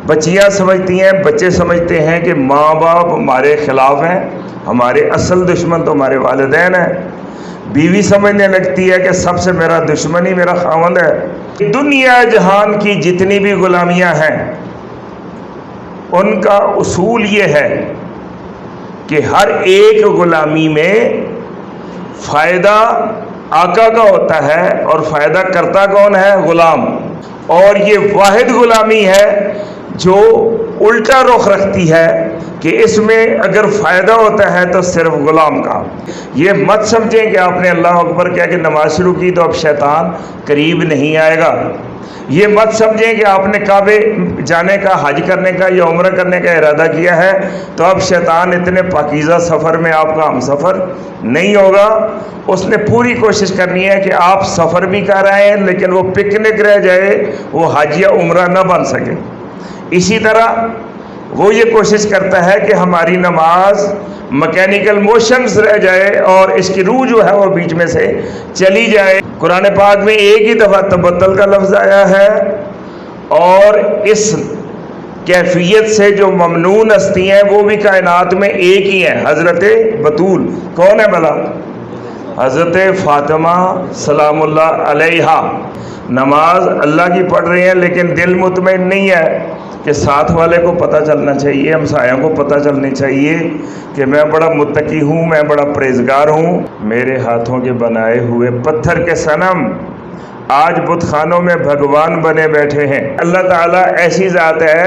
بچیاں سمجھتی ہیں، بچے سمجھتے ہیں کہ ماں باپ ہمارے خلاف ہیں، ہمارے اصل دشمن تو ہمارے والدین ہیں۔ بیوی سمجھنے لگتی ہے کہ سب سے میرا دشمن ہی میرا خاوند ہے۔ دنیا جہان کی جتنی بھی غلامیاں ہیں ان کا اصول یہ ہے کہ ہر ایک غلامی میں فائدہ آقا کا ہوتا ہے اور فائدہ کرتا کون ہے؟ غلام۔ اور یہ واحد غلامی ہے جو الٹا رخ رکھتی ہے کہ اس میں اگر فائدہ ہوتا ہے تو صرف غلام کا۔ یہ مت سمجھیں کہ آپ نے اللہ اکبر کہہ کے نماز شروع کی تو اب شیطان قریب نہیں آئے گا۔ یہ مت سمجھیں کہ آپ نے کعبے جانے کا، حج کرنے کا یا عمرہ کرنے کا ارادہ کیا ہے تو اب شیطان اتنے پاکیزہ سفر میں آپ کا ہم سفر نہیں ہوگا۔ اس نے پوری کوشش کرنی ہے کہ آپ سفر بھی کر رہے ہیں لیکن وہ پکنک رہ جائے، وہ حج یا عمرہ نہ بن سکے۔ اسی طرح وہ یہ کوشش کرتا ہے کہ ہماری نماز مکینیکل موشنز رہ جائے اور اس کی روح جو ہے وہ بیچ میں سے چلی جائے۔ قرآن پاک میں ایک ہی دفعہ تبتل کا لفظ آیا ہے اور اس کیفیت سے جو ممنون ہستی ہیں وہ بھی کائنات میں ایک ہی ہیں، حضرت بطول۔ کون ہے بھلا؟ حضرت فاطمہ سلام اللہ علیہا۔ نماز اللہ کی پڑھ رہی ہیں لیکن دل مطمئن نہیں ہے کہ ساتھ والے کو پتہ چلنا چاہیے، ہمسایوں کو پتہ چلنی چاہیے کہ میں بڑا متقی ہوں، میں بڑا پرہیزگار ہوں۔ میرے ہاتھوں کے بنائے ہوئے پتھر کے صنم آج بت خانوں میں بھگوان بنے بیٹھے ہیں۔ اللہ تعالیٰ ایسی ذات ہے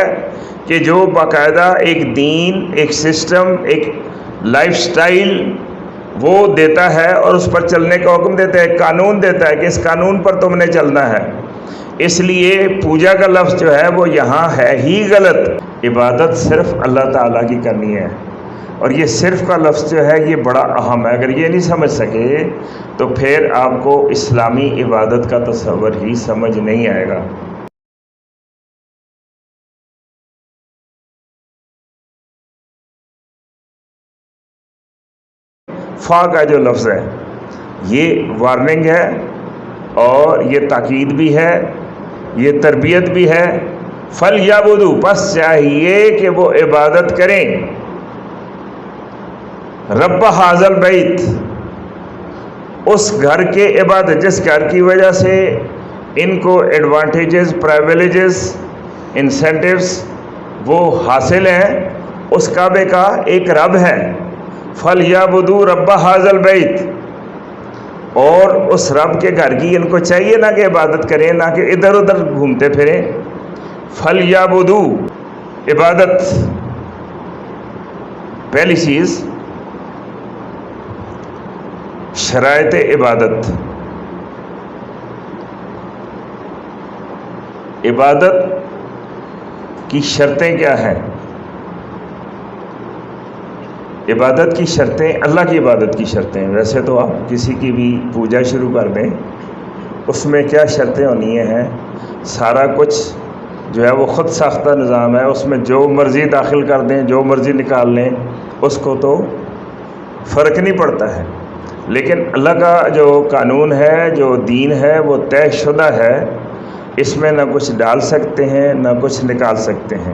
کہ جو باقاعدہ ایک دین، ایک سسٹم، ایک لائف سٹائل وہ دیتا ہے اور اس پر چلنے کا حکم دیتا ہے، ایک قانون دیتا ہے کہ اس قانون پر تم نے چلنا ہے۔ اس لیے پوجا کا لفظ جو ہے وہ یہاں ہے ہی غلط۔ عبادت صرف اللہ تعالیٰ کی کرنی ہے، اور یہ صرف کا لفظ جو ہے یہ بڑا اہم ہے۔ اگر یہ نہیں سمجھ سکے تو پھر آپ کو اسلامی عبادت کا تصور ہی سمجھ نہیں آئے گا۔ فا کا جو لفظ ہے یہ وارننگ ہے اور یہ تاکید بھی ہے، یہ تربیت بھی ہے۔ فَلْيَعْبُدُوا، پس چاہیے کہ وہ عبادت کریں رب ھذا البیت، اس گھر کے عبادت جس گھر کی وجہ سے ان کو ایڈوانٹیجز، پریویلیجز، انسینٹیوز وہ حاصل ہیں، اس کعبے کا ایک رب ہے۔ فَلْيَعْبُدُوا رَبَّ ھذا البیت، اور اس رب کے گھر کی ان کو چاہیے نہ کہ عبادت کریں، نہ کہ ادھر ادھر گھومتے پھریں۔ فَلْيَعْبُدُوا، عبادت پہلی چیز، شرائط عبادت۔ عبادت کی شرطیں کیا ہیں؟ عبادت کی شرطیں، اللہ کی عبادت کی شرطیں، ویسے تو آپ کسی کی بھی پوجا شروع کر دیں اس میں کیا شرطیں ہونی ہیں، سارا کچھ جو ہے وہ خود ساختہ نظام ہے، اس میں جو مرضی داخل کر دیں، جو مرضی نکال لیں، اس کو تو فرق نہیں پڑتا ہے۔ لیکن اللہ کا جو قانون ہے، جو دین ہے، وہ طے شدہ ہے، اس میں نہ کچھ ڈال سکتے ہیں نہ کچھ نکال سکتے ہیں۔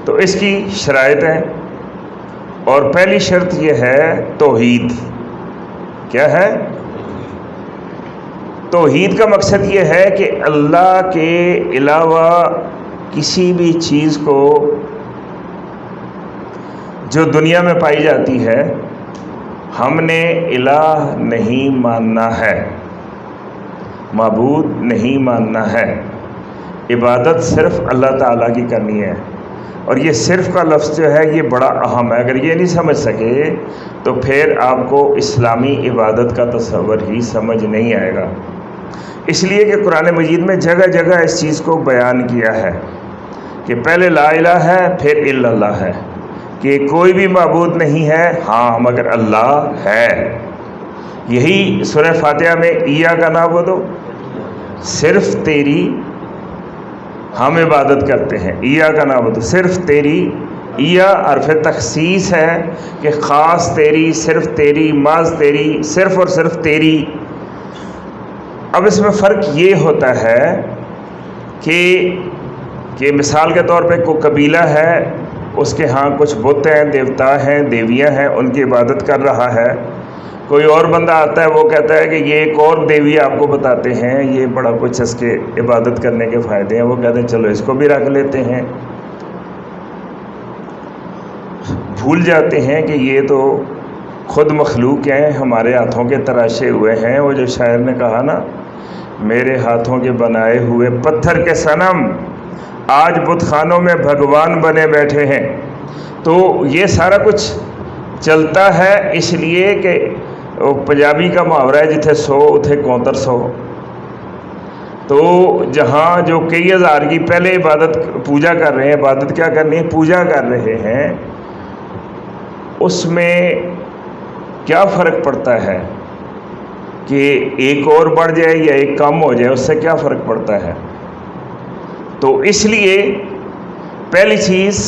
تو اس کی شرائط ہیں، اور پہلی شرط یہ ہے توحید۔ کیا ہے؟ توحید کا مقصد یہ ہے کہ اللہ کے علاوہ کسی بھی چیز کو جو دنیا میں پائی جاتی ہے ہم نے الہ نہیں ماننا ہے، معبود نہیں ماننا ہے۔ عبادت صرف اللہ تعالیٰ کی کرنی ہے، اور یہ صرف کا لفظ جو ہے یہ بڑا اہم ہے۔ اگر یہ نہیں سمجھ سکے تو پھر آپ کو اسلامی عبادت کا تصور ہی سمجھ نہیں آئے گا۔ اس لیے کہ قرآن مجید میں جگہ جگہ اس چیز کو بیان کیا ہے کہ پہلے لا الہ ہے، پھر الا اللہ ہے، کہ کوئی بھی معبود نہیں ہے ہاں مگر اللہ ہے۔ یہی سورہ فاتحہ میں ایاک نعبد، صرف تیری ہم عبادت کرتے ہیں، ایاک نعبد، صرف تیری۔ ایا حرف تخصیص ہے کہ خاص تیری، صرف تیری، محض تیری، صرف اور صرف تیری۔ اب اس میں فرق یہ ہوتا ہے کہ کہ مثال کے طور پہ کوئی قبیلہ ہے، اس کے ہاں کچھ بت ہیں، دیوتا ہیں، دیویاں ہیں، ان کی عبادت کر رہا ہے۔ کوئی اور بندہ آتا ہے، وہ کہتا ہے کہ یہ ایک اور دیوی آپ کو بتاتے ہیں، یہ بڑا کچھ اس کے عبادت کرنے کے فائدے ہیں، وہ کہتے ہیں چلو اس کو بھی رکھ لیتے ہیں۔ بھول جاتے ہیں کہ یہ تو خود مخلوق ہیں، ہمارے ہاتھوں کے تراشے ہوئے ہیں۔ وہ جو شاعر نے کہا نا، میرے ہاتھوں کے بنائے ہوئے پتھر کے صنم آج بت خانوں میں بھگوان بنے بیٹھے ہیں۔ تو یہ سارا کچھ چلتا ہے اس لیے کہ پنجابی کا محاورہ ہے، جتھے سو اتھے کونتر سو۔ تو جہاں جو کئی ہزار کی پہلے عبادت پوجا کر رہے ہیں، عبادت کیا کرنی ہے، پوجا کر رہے ہیں، اس میں کیا فرق پڑتا ہے کہ ایک اور بڑھ جائے یا ایک کم ہو جائے، اس سے کیا فرق پڑتا ہے؟ تو اس لیے پہلی چیز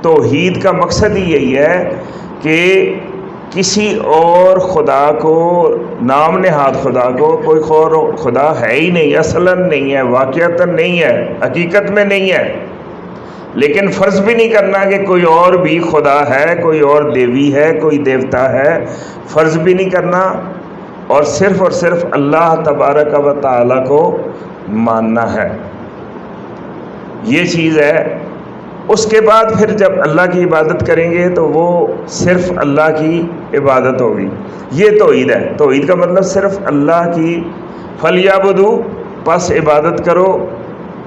توحید کا مقصد ہی یہی ہے کہ کسی اور خدا کو، نام نہاد خدا کو، کوئی اور خدا ہے ہی نہیں، اصلاً نہیں ہے، واقعتاً نہیں ہے، حقیقت میں نہیں ہے، لیکن فرض بھی نہیں کرنا کہ کوئی اور بھی خدا ہے، کوئی اور دیوی ہے، کوئی دیوتا ہے، فرض بھی نہیں کرنا، اور صرف اللہ تبارک و تعالیٰ کو ماننا ہے۔ یہ چیز ہے۔ اس کے بعد پھر جب اللہ کی عبادت کریں گے تو وہ صرف اللہ کی عبادت ہوگی۔ یہ توحید ہے۔ توحید کا مطلب صرف اللہ کی، فَلْيَعْبُدُوا، پس عبادت کرو،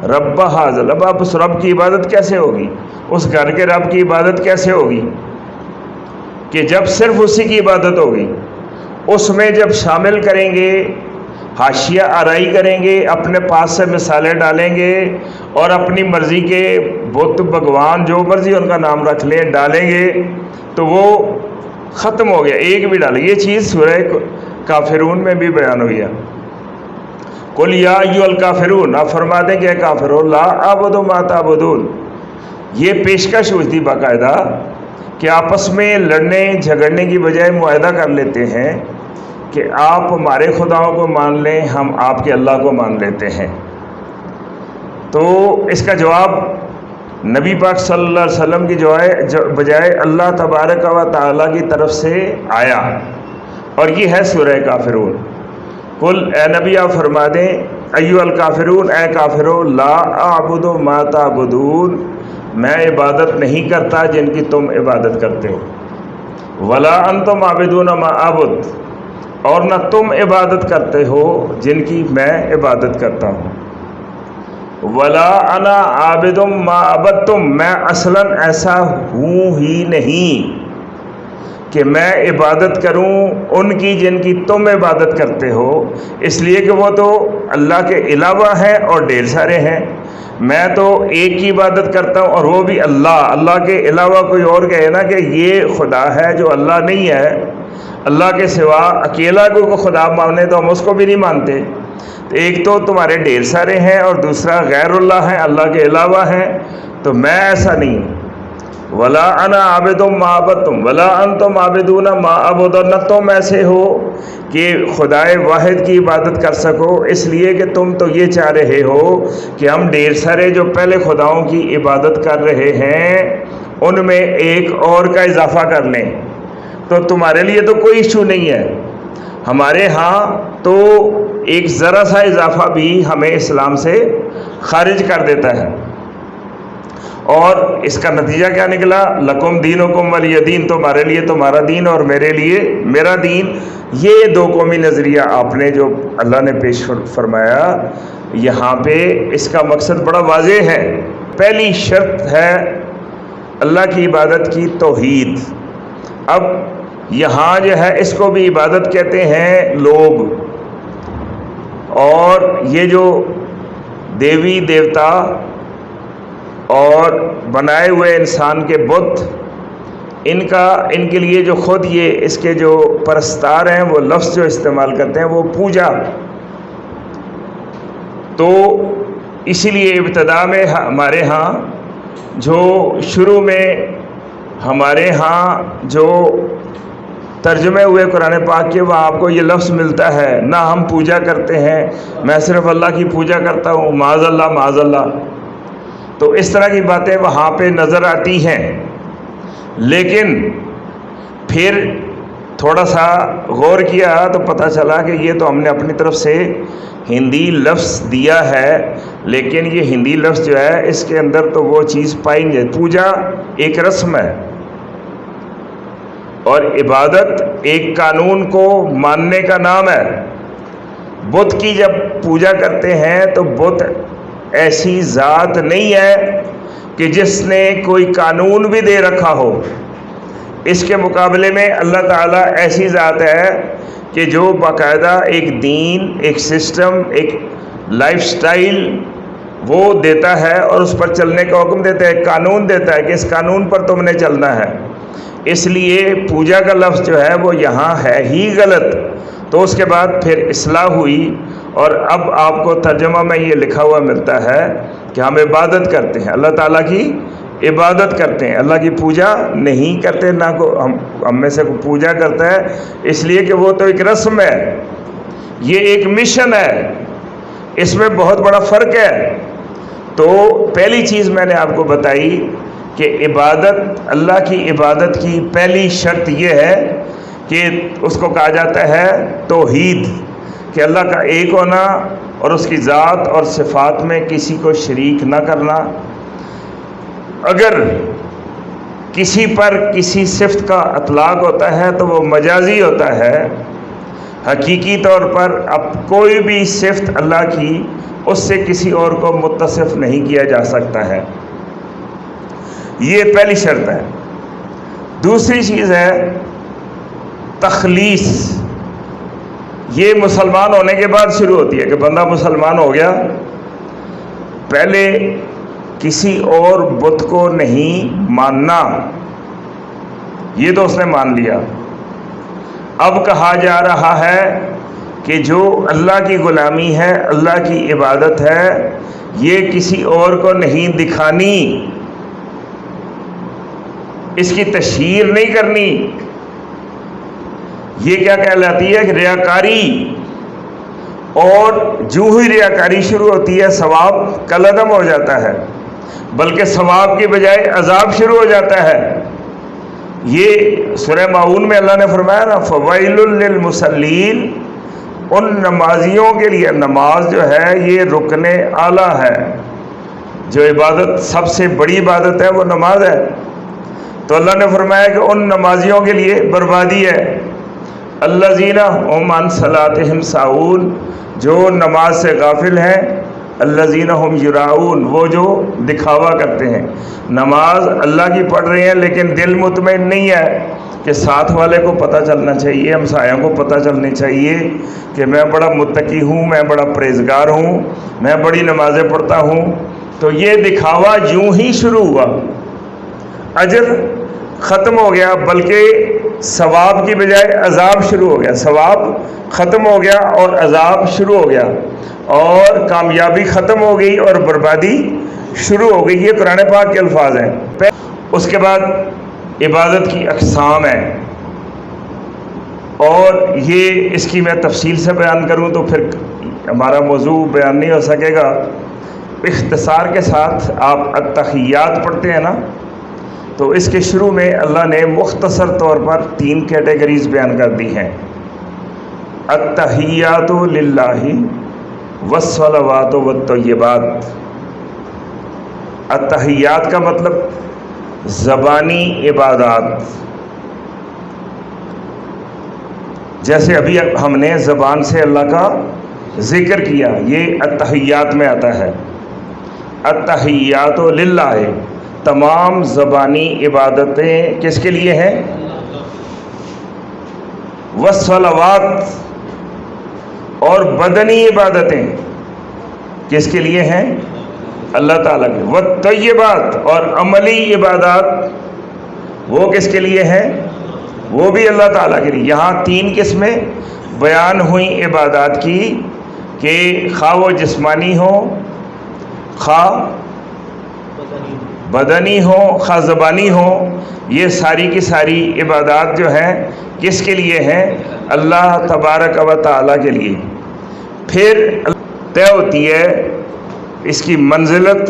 رب ھذا، اب آپ اس رب کی عبادت کیسے ہوگی؟ اس گھر کے رب کی عبادت کیسے ہوگی؟ کہ جب صرف اسی کی عبادت ہوگی، اس میں جب شامل کریں گے، حاشیہ آرائی کریں گے، اپنے پاس سے مثالیں ڈالیں گے، اور اپنی مرضی کے بت، بھگوان، جو مرضی ان کا نام رکھ لیں، ڈالیں گے، تو وہ ختم ہو گیا، ایک بھی ڈالیں۔ یہ چیز سورہ کافرون میں بھی بیان ہوئی ہے۔ قُلْ يَا أَيُّهَا الْكَافِرُونَ، آپ فرما دیں کہ اے کافرو، لَا أَعْبُدُ مَا تَعْبُدُونَ۔ یہ پیشکش ہوئی تھی باقاعدہ کہ آپس میں لڑنے جھگڑنے کی بجائے معاہدہ کر لیتے ہیں کہ آپ ہمارے خداؤں کو مان لیں، ہم آپ کے اللہ کو مان لیتے ہیں۔ تو اس کا جواب نبی پاک صلی اللہ علیہ وسلم کی بجائے اللہ تبارک و تعالیٰ کی طرف سے آیا، اور یہ ہے سورہ کافرون۔ قل، اے نبی آپ فرما دیں، ایھا الکافرون، اے کافرو، لا اعبد ما تعبدون، میں عبادت نہیں کرتا جن کی تم عبادت کرتے ہو، ولا انتم عابدون ما اعبد، اور نہ تم عبادت کرتے ہو جن کی میں عبادت کرتا ہوں، ولا انا عابد ما عبدتم، میں اصلاً ایسا ہوں ہی نہیں کہ میں عبادت کروں ان کی جن کی تم عبادت کرتے ہو، اس لیے کہ وہ تو اللہ کے علاوہ ہیں اور ڈھیر سارے ہیں۔ میں تو ایک کی عبادت کرتا ہوں، اور وہ بھی اللہ کے علاوہ کوئی اور کہے نا کہ یہ خدا ہے جو اللہ نہیں ہے، اللہ کے سوا اکیلا کوئی خدا مانے تو ہم اس کو بھی نہیں مانتے۔ تو ایک تو تمہارے ڈھیر سارے ہیں، اور دوسرا غیر اللہ ہیں، اللہ کے علاوہ ہیں، تو میں ایسا نہیں ہوں۔ ولا انا عابد ما عبدتم ولا انتم عابدون ما اعبد، نہ تم ایسے ہو کہ خدائے واحد کی عبادت کر سکو، اس لیے کہ تم تو یہ چاہ رہے ہو کہ ہم ڈھیر سارے جو پہلے خداؤں کی عبادت کر رہے ہیں ان میں ایک اور کا اضافہ کر لیں۔ تو تمہارے لیے تو کوئی ایشو نہیں ہے، ہمارے ہاں تو ایک ذرا سا اضافہ بھی ہمیں اسلام سے خارج کر دیتا ہے۔ اور اس کا نتیجہ کیا نکلا؟ لکم دینکم ولی دین، تمہارے لیے تمہارا دین اور میرے لیے میرا دین۔ یہ دو قومی نظریہ آپ نے جو اللہ نے پیش فرمایا یہاں پہ، اس کا مقصد بڑا واضح ہے۔ پہلی شرط ہے اللہ کی عبادت کی توحید۔ اب یہاں جو ہے اس کو بھی عبادت کہتے ہیں لوگ، اور یہ جو دیوی دیوتا اور بنائے ہوئے انسان کے بت، ان کے لیے جو خود یہ اس کے جو پرستار ہیں وہ لفظ جو استعمال کرتے ہیں وہ پوجا۔ تو اسی لیے ابتدا میں ہمارے ہاں جو شروع میں ہمارے ہاں جو ترجمے ہوئے قرآن پاک کے، وہاں آپ کو یہ لفظ ملتا ہے، نہ ہم پوجا کرتے ہیں، میں صرف اللہ کی پوجا کرتا ہوں، معاذ اللہ معاذ اللہ۔ تو اس طرح کی باتیں وہاں پہ نظر آتی ہیں، لیکن پھر تھوڑا سا غور کیا تو پتہ چلا کہ یہ تو ہم نے اپنی طرف سے ہندی لفظ دیا ہے، لیکن یہ ہندی لفظ جو ہے اس کے اندر تو وہ چیز پائی نہیں جاتی۔ پوجا ایک رسم ہے اور عبادت ایک قانون کو ماننے کا نام ہے۔ بت کی جب پوجا کرتے ہیں تو بت ایسی ذات نہیں ہے کہ جس نے کوئی قانون بھی دے رکھا ہو، اس کے مقابلے میں اللہ تعالیٰ ایسی ذات ہے کہ جو باقاعدہ ایک دین، ایک سسٹم، ایک لائف سٹائل وہ دیتا ہے اور اس پر چلنے کا حکم دیتا ہے، قانون دیتا ہے کہ اس قانون پر تم نے چلنا ہے۔ اس لیے پوجا کا لفظ جو ہے وہ یہاں ہے ہی غلط۔ تو اس کے بعد پھر اصلاح ہوئی اور اب آپ کو ترجمہ میں یہ لکھا ہوا ملتا ہے کہ ہم عبادت کرتے ہیں، اللہ تعالیٰ کی عبادت کرتے ہیں، اللہ کی پوجا نہیں کرتے۔ نہ کو ہم میں سے کوئی پوجا کرتا ہے، اس لیے کہ وہ تو ایک رسم ہے، یہ ایک مشن ہے، اس میں بہت بڑا فرق ہے۔ تو پہلی چیز میں نے آپ کو بتائی کہ عبادت، اللہ کی عبادت کی پہلی شرط یہ ہے کہ اس کو کہا جاتا ہے توحید، کہ اللہ کا ایک ہونا اور اس کی ذات اور صفات میں کسی کو شریک نہ کرنا۔ اگر کسی پر کسی صفت کا اطلاق ہوتا ہے تو وہ مجازی ہوتا ہے، حقیقی طور پر اب کوئی بھی صفت اللہ کی اس سے کسی اور کو متصف نہیں کیا جا سکتا ہے، یہ پہلی شرط ہے۔ دوسری چیز ہے تخلیص، یہ مسلمان ہونے کے بعد شروع ہوتی ہے کہ بندہ مسلمان ہو گیا، پہلے کسی اور بت کو نہیں ماننا، یہ تو اس نے مان لیا۔ اب کہا جا رہا ہے کہ جو اللہ کی غلامی ہے، اللہ کی عبادت ہے، یہ کسی اور کو نہیں دکھانی، اس کی تشہیر نہیں کرنی۔ یہ کیا کہلاتی ہے کہ ریاکاری، اور جو ہی ریاکاری شروع ہوتی ہے ثواب کالعدم ہو جاتا ہے، بلکہ ثواب کی بجائے عذاب شروع ہو جاتا ہے۔ یہ سورہ ماعون میں اللہ نے فرمایا نا فویل للمصلین، ان نمازیوں کے لیے، نماز جو ہے یہ رکن اعلیٰ ہے، جو عبادت سب سے بڑی عبادت ہے وہ نماز ہے، تو اللہ نے فرمایا کہ ان نمازیوں کے لیے بربادی ہے۔ الذین هم عن صلاتهم ساہون، جو نماز سے غافل ہیں، الذین هم یراؤون، وہ جو دکھاوا کرتے ہیں، نماز اللہ کی پڑھ رہے ہیں لیکن دل مطمئن نہیں ہے کہ ساتھ والے کو پتہ چلنا چاہیے، ہمسایوں کو پتہ چلنی چاہیے کہ میں بڑا متقی ہوں، میں بڑا پرہیزگار ہوں، میں بڑی نمازیں پڑھتا ہوں۔ تو یہ دکھاوا یوں ہی شروع ہوا، اجر ختم ہو گیا، بلکہ ثواب کی بجائے عذاب شروع ہو گیا، ثواب ختم ہو گیا اور عذاب شروع ہو گیا، اور کامیابی ختم ہو گئی اور بربادی شروع ہو گئی۔ یہ قرآن پاک کے الفاظ ہیں۔ اس کے بعد عبادت کی اقسام ہیں، اور یہ اس کی میں تفصیل سے بیان کروں تو پھر ہمارا موضوع بیان نہیں ہو سکے گا۔ اختصار کے ساتھ آپ التحیات پڑھتے ہیں نا، تو اس کے شروع میں اللہ نے مختصر طور پر 3 کیٹیگریز بیان کر دی ہیں، التحیات للہ والصلوات والطیبات۔ التحیات کا مطلب زبانی عبادات، جیسے ابھی ہم نے زبان سے اللہ کا ذکر کیا، یہ التحیات میں آتا ہے۔ التحیات للہ، تمام زبانی عبادتیں کس کے لیے ہیں؟ والصلوات، اور بدنی عبادتیں کس کے لیے ہیں؟ اللہ تعالیٰ کے۔ والطیبات، اور عملی عبادات وہ کس کے لیے ہیں؟ وہ بھی اللہ تعالیٰ کے لیے۔ یہاں 3 قسمیں بیان ہوئیں عبادات کی کہ خواہ وہ جسمانی ہو، خواہ بدنی ہو، خواہ زبانی ہو، یہ ساری کی ساری عبادات جو ہیں کس کے لیے ہیں؟ اللہ تبارک و تعالیٰ کے لیے۔ پھر طے ہوتی ہے اس کی منزلت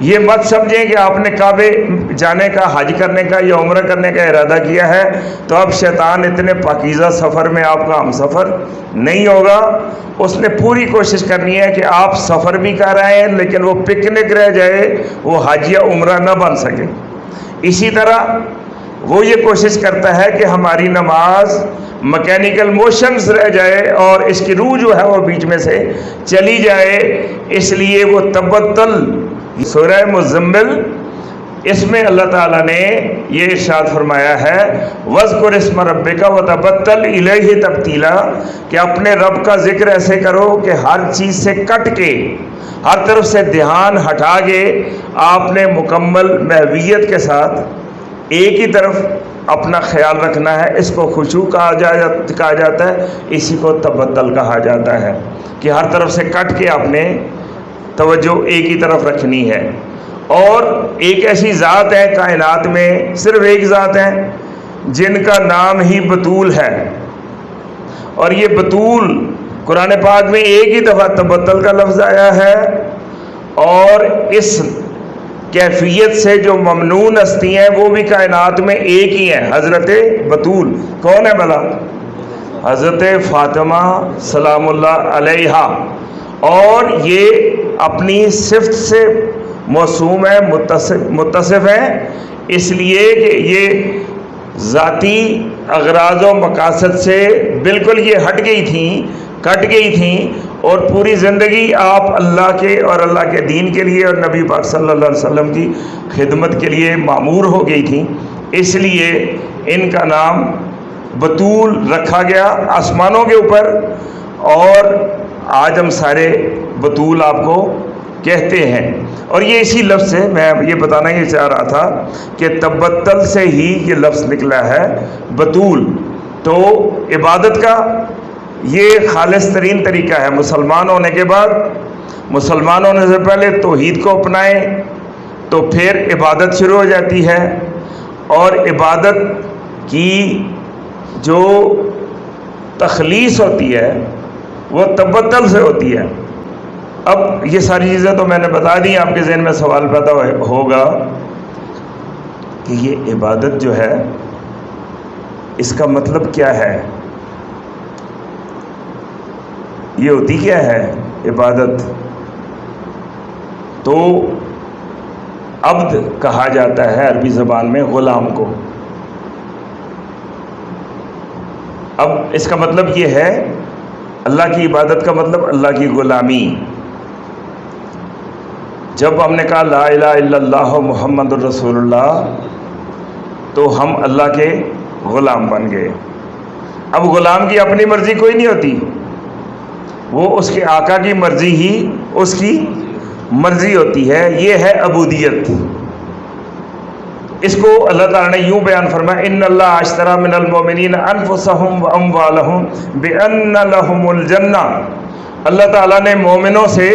یہ مت سمجھیں کہ آپ نے کعبے جانے کا، حج کرنے کا یا عمرہ کرنے کا ارادہ کیا ہے تو اب شیطان اتنے پاکیزہ سفر میں آپ کا ہم سفر نہیں ہوگا۔ اس نے پوری کوشش کرنی ہے کہ آپ سفر بھی کر رہے ہیں لیکن وہ پکنک رہ جائے، وہ حج یا عمرہ نہ بن سکے۔ اسی طرح وہ یہ کوشش کرتا ہے کہ ہماری نماز مکینیکل موشنز رہ جائے اور اس کی روح جو ہے وہ بیچ میں سے چلی جائے۔ اس لیے وہ تبتل، سورہ مزمل، اس میں اللہ تعالیٰ نے یہ ارشاد فرمایا ہے وَاذْكُرِ اسْمَ رَبِّكَ وَتَبَتَّلْ إِلَيْهِ تَبْتِيلًا، کہ اپنے رب کا ذکر ایسے کرو کہ ہر چیز سے کٹ کے، ہر طرف سے دھیان ہٹا کے آپ نے مکمل محویت کے ساتھ ایک ہی طرف اپنا خیال رکھنا ہے۔ اس کو خشوع کہا جاتا ہے، اسی کو تبتل کہا جاتا ہے کہ ہر طرف سے کٹ کے آپ نے توجہ ایک ہی طرف رکھنی ہے۔ اور ایک ایسی ذات ہے کائنات میں، صرف ایک ذات ہے جن کا نام ہی بتول ہے، اور یہ بتول قرآن پاک میں ایک ہی دفعہ تبتل کا لفظ آیا ہے، اور اس کیفیت سے جو ممنون ہستی ہیں وہ بھی کائنات میں ایک ہی ہیں، حضرت بتول۔ کون ہے بھلا؟ حضرت فاطمہ سلام اللہ علیہا، اور یہ اپنی صفت سے موسوم ہے، متصف ہے، اس لیے کہ یہ ذاتی اغراض و مقاصد سے بالکل یہ ہٹ گئی تھیں، کٹ گئی تھیں، اور پوری زندگی آپ اللہ کے اور اللہ کے دین کے لیے اور نبی پاک صلی اللہ علیہ وسلم کی خدمت کے لیے معمور ہو گئی تھیں، اس لیے ان کا نام بتول رکھا گیا آسمانوں کے اوپر، اور آج ہم سارے بتول آپ کو کہتے ہیں۔ اور یہ اسی لفظ سے میں یہ بتانا یہ چاہ رہا تھا کہ تبتل سے ہی یہ لفظ نکلا ہے بتول۔ تو عبادت کا یہ خالص ترین طریقہ ہے۔ مسلمان ہونے کے بعد، مسلمان ہونے سے پہلے توحید کو اپنائیں تو پھر عبادت شروع ہو جاتی ہے، اور عبادت کی جو تخلیص ہوتی ہے وہ تبتل سے ہوتی ہے۔ اب یہ ساری چیزیں تو میں نے بتا دی، آپ کے ذہن میں سوال پیدا ہوگا کہ یہ عبادت جو ہے اس کا مطلب کیا ہے، یہ ہوتی کیا ہے عبادت؟ تو عبد کہا جاتا ہے عربی زبان میں غلام کو۔ اب اس کا مطلب یہ ہے، اللہ کی عبادت کا مطلب اللہ کی غلامی۔ جب ہم نے کہا لا الہ الا اللہ محمد الرسول اللہ تو ہم اللہ کے غلام بن گئے۔ اب غلام کی اپنی مرضی کوئی نہیں ہوتی، وہ اس کے آقا کی مرضی ہی اس کی مرضی ہوتی ہے، یہ ہے عبودیت۔ اس کو اللہ تعالیٰ نے یوں بیان فرمایا ان اللہ اشتری من المؤمنین انفسهم واموالهم بان لهم الجنہ، اللہ تعالیٰ نے مومنوں سے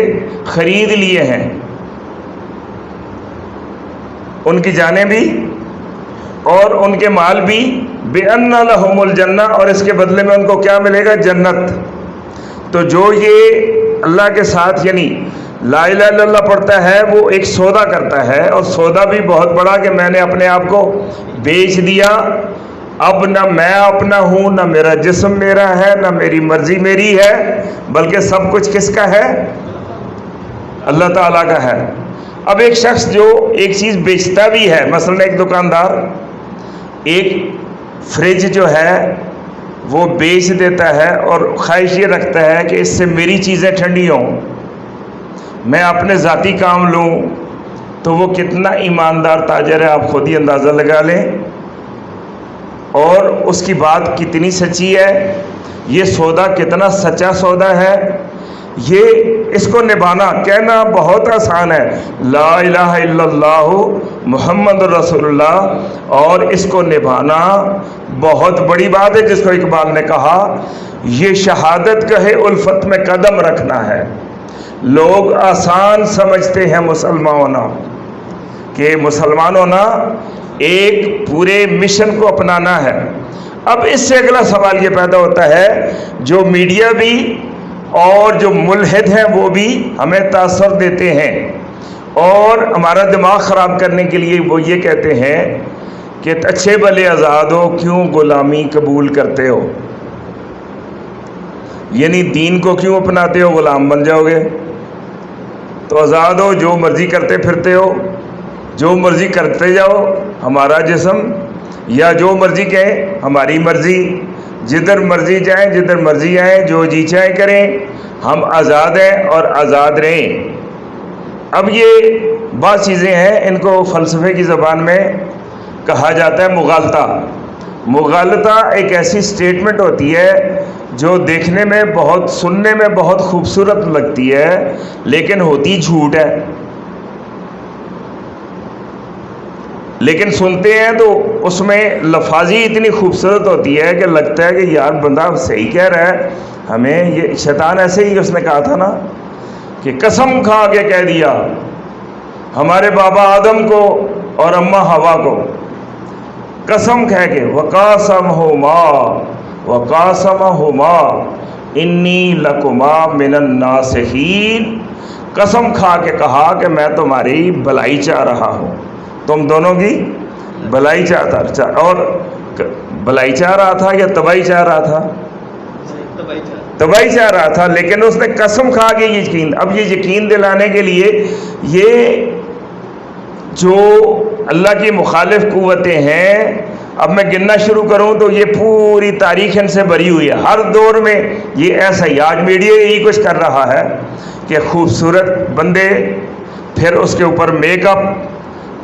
خرید لیے ہیں ان کی جانیں بھی اور ان کے مال بھی، بان لهم الجنہ، اور اس کے بدلے میں ان کو کیا ملے گا؟ جنت۔ تو جو یہ اللہ کے ساتھ یعنی لا الہ الا اللہ پڑھتا ہے وہ ایک سودا کرتا ہے، اور سودا بھی بہت بڑا کہ میں نے اپنے آپ کو بیچ دیا، اب نہ میں اپنا ہوں، نہ میرا جسم میرا ہے، نہ میری مرضی میری ہے، بلکہ سب کچھ کس کا ہے؟ اللہ تعالیٰ کا ہے۔ اب ایک شخص جو ایک چیز بیچتا بھی ہے، مثلا ایک دکاندار ایک فریج جو ہے وہ بیچ دیتا ہے اور خواہش یہ رکھتا ہے کہ اس سے میری چیزیں ٹھنڈی ہوں، میں اپنے ذاتی کام لوں، تو وہ کتنا ایماندار تاجر ہے آپ خود ہی اندازہ لگا لیں، اور اس کی بات کتنی سچی ہے، یہ سودا کتنا سچا سودا ہے۔ یہ اس کو نبھانا، کہنا بہت آسان ہے لا الہ الا اللہ محمد رسول اللہ، اور اس کو نبھانا بہت بڑی بات ہے، جس کو اقبال نے کہا یہ شہادت کہے الفت میں قدم رکھنا ہے۔ لوگ آسان سمجھتے ہیں مسلمان ہونا، کہ مسلمان ہونا ایک پورے مشن کو اپنانا ہے۔ اب اس سے اگلا سوال یہ پیدا ہوتا ہے، جو میڈیا بھی اور جو ملحد ہیں وہ بھی ہمیں تاثر دیتے ہیں، اور ہمارا دماغ خراب کرنے کے لیے وہ یہ کہتے ہیں کہ اچھے بھلے آزاد ہو، کیوں غلامی قبول کرتے ہو؟ یعنی دین کو کیوں اپناتے ہو؟ غلام بن جاؤ گے تو آزاد ہو، جو مرضی کرتے پھرتے ہو، جو مرضی کرتے جاؤ، ہمارا جسم، یا جو مرضی کہیں ہماری مرضی، جدھر مرضی جائیں جدھر مرضی آئیں، جو جی چاہے کریں، ہم آزاد ہیں اور آزاد رہیں۔ اب یہ بعض چیزیں ہیں، ان کو فلسفے کی زبان میں کہا جاتا ہے مغالطہ۔ مغالطہ ایک ایسی سٹیٹمنٹ ہوتی ہے جو دیکھنے میں بہت، سننے میں بہت خوبصورت لگتی ہے لیکن ہوتی جھوٹ ہے۔ لیکن سنتے ہیں تو اس میں لفاظی اتنی خوبصورت ہوتی ہے کہ لگتا ہے کہ یار بندہ صحیح کہہ رہا ہے۔ ہمیں یہ شیطان ایسے ہی اس نے کہا تھا نا کہ قسم کھا کے کہہ دیا ہمارے بابا آدم کو اور اماں حوا کو، قسم کہہ کے وقاسمہما انی لکما من الناصحین، قسم کھا کے کہا کہ میں تمہاری بھلائی چاہ رہا ہوں، تم دونوں کی بھلائی چاہتا، اور بھلائی چاہ رہا تھا یا تباہی چاہ رہا تھا؟ تباہی چاہ رہا تھا، لیکن اس نے قسم کھا کے یہ یقین، اب یہ یقین دلانے کے لیے یہ جو اللہ کی مخالف قوتیں ہیں، اب میں گننا شروع کروں تو یہ پوری تاریخ ان سے بھری ہوئی ہے، ہر دور میں یہ ایسا ہی، آج میڈیا یہی کچھ کر رہا ہے کہ خوبصورت بندے، پھر اس کے اوپر میک اپ،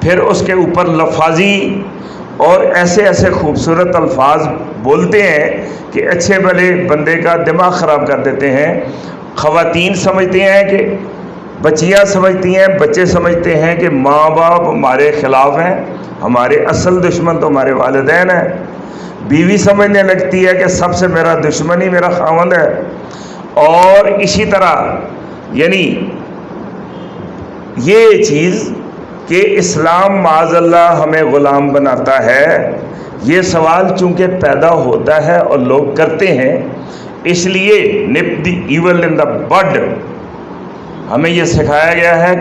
پھر اس کے اوپر لفاظی اور ایسے ایسے خوبصورت الفاظ بولتے ہیں کہ اچھے بھلے بندے کا دماغ خراب کر دیتے ہیں۔ خواتین سمجھتے ہیں کہ، بچیاں سمجھتی ہیں، بچے سمجھتے ہیں کہ ماں باپ ہمارے خلاف ہیں، ہمارے اصل دشمن تو ہمارے والدین ہیں۔ بیوی سمجھنے لگتی ہے کہ سب سے میرا دشمن ہی میرا خاوند ہے، اور اسی طرح یعنی یہ چیز کہ اسلام معاذ اللہ ہمیں غلام بناتا ہے، یہ سوال چونکہ پیدا ہوتا ہے اور لوگ کرتے ہیں، اس لیے nip the evil in the bud، ہمیں یہ سکھایا گیا ہے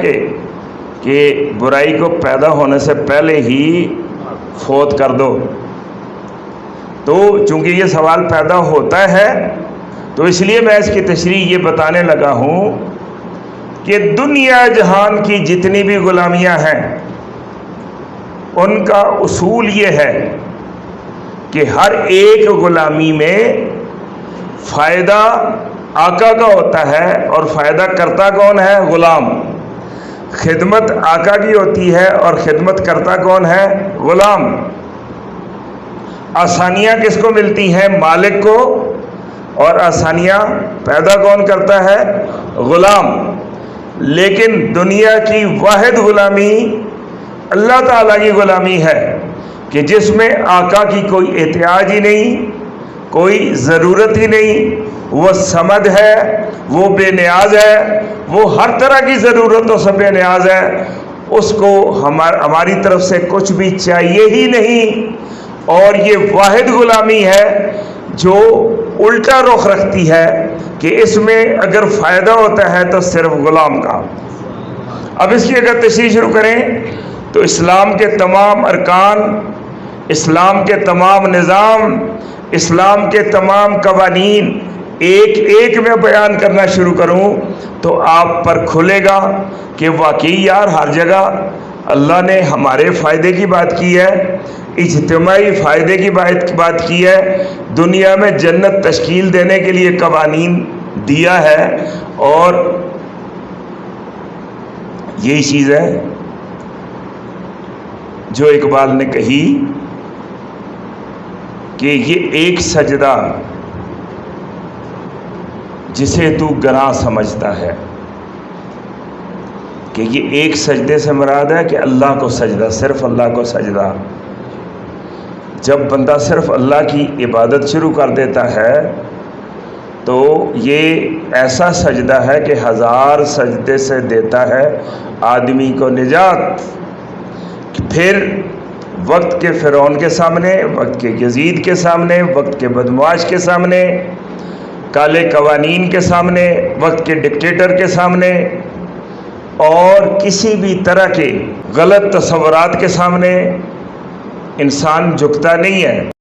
کہ برائی کو پیدا ہونے سے پہلے ہی فوت کر دو۔ تو چونکہ یہ سوال پیدا ہوتا ہے تو اس لیے میں اس کی تشریح یہ بتانے لگا ہوں کہ دنیا جہان کی جتنی بھی غلامیاں ہیں ان کا اصول یہ ہے کہ ہر ایک غلامی میں فائدہ آقا کا ہوتا ہے، اور فائدہ کرتا کون ہے؟ غلام۔ خدمت آقا کی ہوتی ہے اور خدمت کرتا کون ہے؟ غلام۔ آسانیاں کس کو ملتی ہیں؟ مالک کو، اور آسانیاں پیدا کون کرتا ہے؟ غلام۔ لیکن دنیا کی واحد غلامی اللہ تعالیٰ کی غلامی ہے کہ جس میں آقا کی کوئی احتیاج ہی نہیں، کوئی ضرورت ہی نہیں، وہ صمد ہے، وہ بے نیاز ہے، وہ ہر طرح کی ضرورتوں سے بے نیاز ہے، اس کو ہماری طرف سے کچھ بھی چاہیے ہی نہیں۔ اور یہ واحد غلامی ہے جو الٹا رخ رکھتی ہے کہ اس میں اگر فائدہ ہوتا ہے تو صرف غلام کا۔ اب اس کی اگر تشریح شروع کریں تو اسلام کے تمام ارکان، اسلام کے تمام نظام، اسلام کے تمام قوانین ایک ایک میں بیان کرنا شروع کروں تو آپ پر کھلے گا کہ واقعی یار ہر جگہ اللہ نے ہمارے فائدے کی بات کی ہے، اجتماعی فائدے کی بات کی ہے، دنیا میں جنت تشکیل دینے کے لیے قوانین دیا ہے، اور یہی چیز ہے جو اقبال نے کہی کہ یہ ایک سجدہ جسے تو گناہ سمجھتا ہے، کہ یہ ایک سجدے سے مراد ہے کہ اللہ کو سجدہ، صرف اللہ کو سجدہ۔ جب بندہ صرف اللہ کی عبادت شروع کر دیتا ہے تو یہ ایسا سجدہ ہے کہ 1000 سجدے سے دیتا ہے آدمی کو نجات۔ پھر وقت کے فرعون کے سامنے، وقت کے یزید کے سامنے، وقت کے بدمعاش کے سامنے، کالے قوانین کے سامنے، وقت کے ڈکٹیٹر کے سامنے، اور کسی بھی طرح کے غلط تصورات کے سامنے انسان جھکتا نہیں ہے.